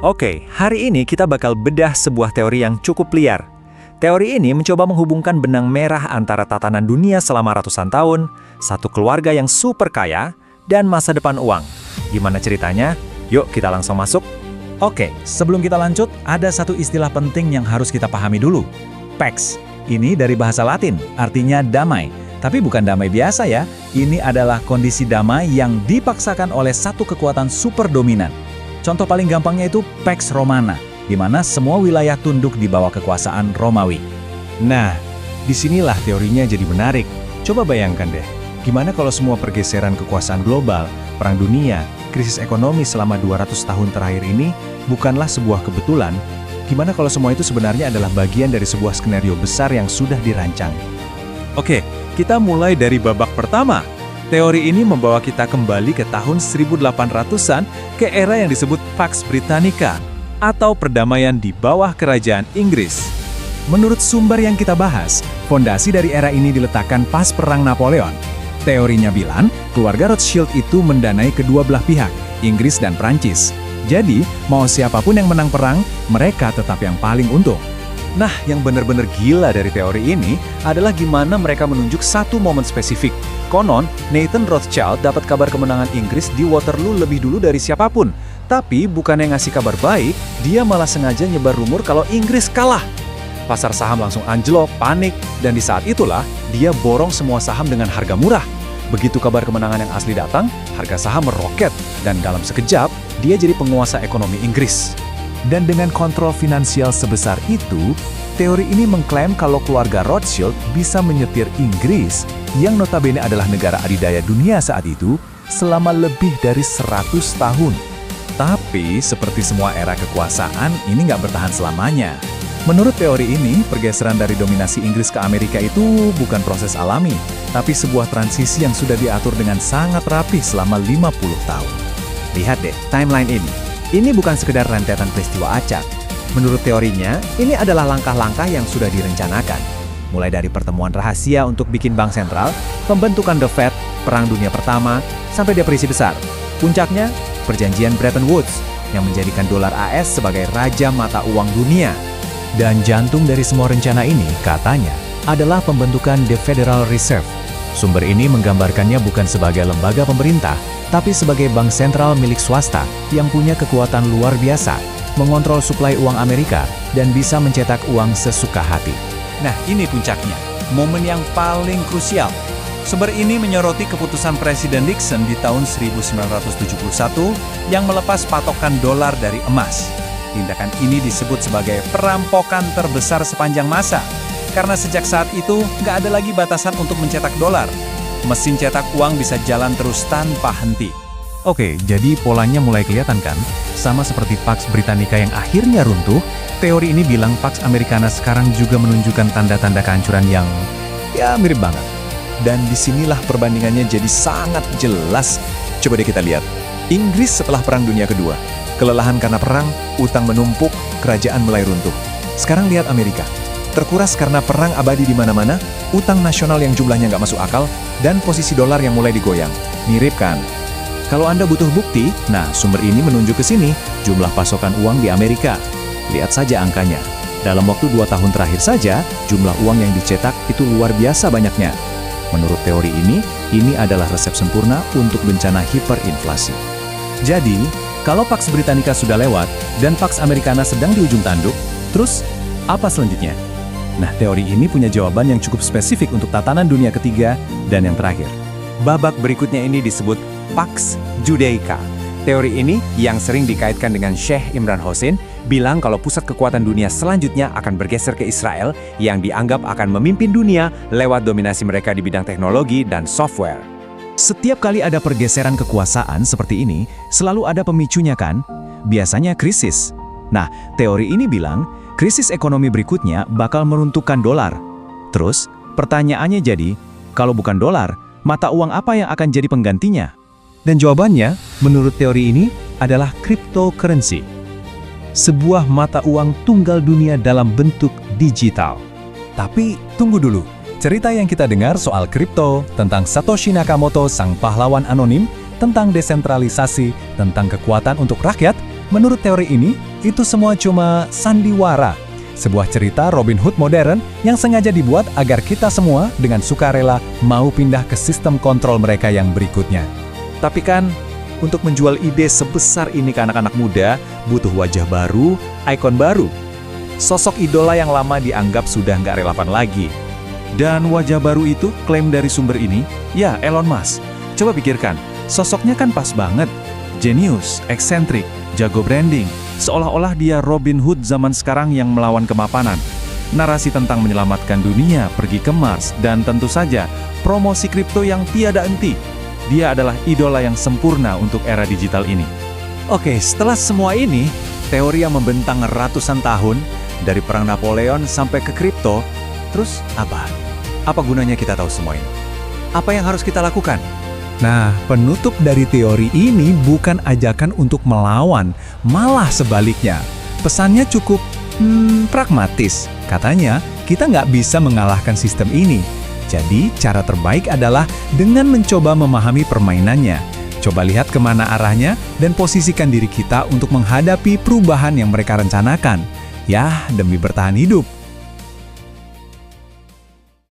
Oke, hari ini kita bakal bedah sebuah teori yang cukup liar. Teori ini mencoba menghubungkan benang merah antara tatanan dunia selama ratusan tahun, satu keluarga yang super kaya, dan masa depan uang. Gimana ceritanya? Yuk kita langsung masuk. Oke, sebelum kita lanjut, ada satu istilah penting yang harus kita pahami dulu. Pax. Ini dari bahasa Latin, artinya damai. Tapi bukan damai biasa ya, ini adalah kondisi damai yang dipaksakan oleh satu kekuatan super dominan. Contoh paling gampangnya itu Pax Romana, di mana semua wilayah tunduk di bawah kekuasaan Romawi. Nah, disinilah teorinya jadi menarik. Coba bayangkan deh, gimana kalau semua pergeseran kekuasaan global, perang dunia, krisis ekonomi selama 200 tahun terakhir ini bukanlah sebuah kebetulan? Gimana kalau semua itu sebenarnya adalah bagian dari sebuah skenario besar yang sudah dirancang? Oke, kita mulai dari babak pertama. Teori ini membawa kita kembali ke tahun 1800-an ke era yang disebut Pax Britannica atau perdamaian di bawah kerajaan Inggris. Menurut sumber yang kita bahas, fondasi dari era ini diletakkan pas Perang Napoleon. Teorinya bilang, keluarga Rothschild itu mendanai kedua belah pihak, Inggris dan Prancis. Jadi, mau siapapun yang menang perang, mereka tetap yang paling untung. Nah, yang benar-benar gila dari teori ini adalah gimana mereka menunjuk satu momen spesifik. Konon, Nathan Rothschild dapat kabar kemenangan Inggris di Waterloo lebih dulu dari siapapun. Tapi bukannya ngasih kabar baik, dia malah sengaja nyebar rumor kalau Inggris kalah. Pasar saham langsung anjlok, panik, dan di saat itulah dia borong semua saham dengan harga murah. Begitu kabar kemenangan yang asli datang, harga saham meroket, dan dalam sekejap, dia jadi penguasa ekonomi Inggris. Dan dengan kontrol finansial sebesar itu, teori ini mengklaim kalau keluarga Rothschild bisa menyetir Inggris, yang notabene adalah negara adidaya dunia saat itu, selama lebih dari 100 tahun. Tapi, seperti semua era kekuasaan, ini nggak bertahan selamanya. Menurut teori ini, pergeseran dari dominasi Inggris ke Amerika itu bukan proses alami, tapi sebuah transisi yang sudah diatur dengan sangat rapi selama 50 tahun. Lihat deh, timeline ini. Ini bukan sekedar rentetan peristiwa acak. Menurut teorinya, ini adalah langkah-langkah yang sudah direncanakan. Mulai dari pertemuan rahasia untuk bikin bank sentral, pembentukan The Fed, Perang Dunia Pertama, sampai depresi besar. Puncaknya, perjanjian Bretton Woods yang menjadikan dolar AS sebagai raja mata uang dunia. Dan jantung dari semua rencana ini, katanya, adalah pembentukan The Federal Reserve. Sumber ini menggambarkannya bukan sebagai lembaga pemerintah, tapi sebagai bank sentral milik swasta yang punya kekuatan luar biasa, mengontrol suplai uang Amerika, dan bisa mencetak uang sesuka hati. Nah, ini puncaknya, momen yang paling krusial. Sumber ini menyoroti keputusan Presiden Nixon di tahun 1971 yang melepas patokan dolar dari emas. Tindakan ini disebut sebagai perampokan terbesar sepanjang masa, karena sejak saat itu nggak ada lagi batasan untuk mencetak dolar. Mesin cetak uang bisa jalan terus tanpa henti. Oke, jadi polanya mulai kelihatan kan? Sama seperti Pax Britannica yang akhirnya runtuh, teori ini bilang Pax Americana sekarang juga menunjukkan tanda-tanda kehancuran yang ya mirip banget. Dan disinilah perbandingannya jadi sangat jelas. Coba deh kita lihat. Inggris setelah Perang Dunia Kedua. Kelelahan karena perang, utang menumpuk, kerajaan mulai runtuh. Sekarang lihat Amerika. Terkuras karena perang abadi di mana-mana, utang nasional yang jumlahnya nggak masuk akal, dan posisi dolar yang mulai digoyang. Mirip kan? Kalau Anda butuh bukti, nah sumber ini menunjuk ke sini, jumlah pasokan uang di Amerika. Lihat saja angkanya. Dalam waktu 2 tahun terakhir saja, jumlah uang yang dicetak itu luar biasa banyaknya. Menurut teori ini adalah resep sempurna untuk bencana hiperinflasi. Jadi, kalau Pax Britannica sudah lewat dan Pax Americana sedang di ujung tanduk, terus apa selanjutnya? Nah, teori ini punya jawaban yang cukup spesifik untuk tatanan dunia ketiga dan yang terakhir. Babak berikutnya ini disebut Pax Judaica. Teori ini yang sering dikaitkan dengan Sheikh Imran Hossein bilang kalau pusat kekuatan dunia selanjutnya akan bergeser ke Israel yang dianggap akan memimpin dunia lewat dominasi mereka di bidang teknologi dan software. Setiap kali ada pergeseran kekuasaan seperti ini, selalu ada pemicunya kan? Biasanya krisis. Nah, teori ini bilang, krisis ekonomi berikutnya bakal meruntuhkan dolar. Terus, pertanyaannya jadi, kalau bukan dolar, mata uang apa yang akan jadi penggantinya? Dan jawabannya, menurut teori ini, adalah cryptocurrency. Sebuah mata uang tunggal dunia dalam bentuk digital. Tapi, tunggu dulu. Cerita yang kita dengar soal kripto, tentang Satoshi Nakamoto sang pahlawan anonim, tentang desentralisasi, tentang kekuatan untuk rakyat, menurut teori ini, itu semua cuma sandiwara. Sebuah cerita Robin Hood modern yang sengaja dibuat agar kita semua dengan sukarela mau pindah ke sistem kontrol mereka yang berikutnya. Tapi kan, untuk menjual ide sebesar ini ke anak-anak muda, butuh wajah baru, ikon baru. Sosok idola yang lama dianggap sudah nggak relevan lagi. Dan wajah baru itu, klaim dari sumber ini, ya Elon Musk. Coba pikirkan, sosoknya kan pas banget. Jenius, eksentrik, jago branding. Seolah-olah dia Robin Hood zaman sekarang yang melawan kemapanan. Narasi tentang menyelamatkan dunia, pergi ke Mars, dan tentu saja promosi kripto yang tiada henti. Dia adalah idola yang sempurna untuk era digital ini. Oke, setelah semua ini, teori yang membentang ratusan tahun, dari perang Napoleon sampai ke kripto, terus apa? Apa gunanya kita tahu semua ini? Apa yang harus kita lakukan? Nah, penutup dari teori ini bukan ajakan untuk melawan, malah sebaliknya. Pesannya cukup pragmatis. Katanya, kita nggak bisa mengalahkan sistem ini. Jadi, cara terbaik adalah dengan mencoba memahami permainannya. Coba lihat kemana arahnya dan posisikan diri kita untuk menghadapi perubahan yang mereka rencanakan. Ya, demi bertahan hidup.